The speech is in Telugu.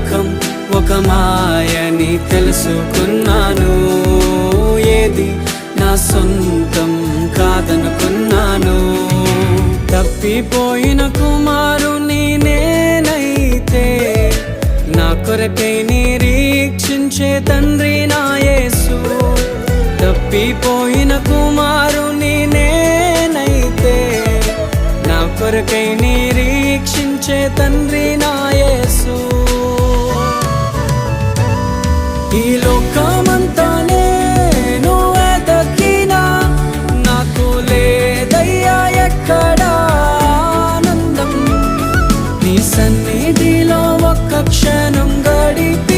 లోకం ఒక మాయని తెలుసుకున్నాను. ఏది నా సొంతం కాదనుకున్నాను. తప్పిపోయిన కుమారుని నేనైతే నా కొరకై నిరీక్షించే తండ్రి నా యేసు. తప్పిపోయిన కుమారుని నేనైతే నా కొరకై నిరీక్షించే తండ్రి నా యేసు. ఈ లోకమంతా నేను వెతకినా నాకు లేదయ్యా ఎక్కడా ఆనందం. నీ సన్నిధిలో ఒక్క క్షణం గడిపి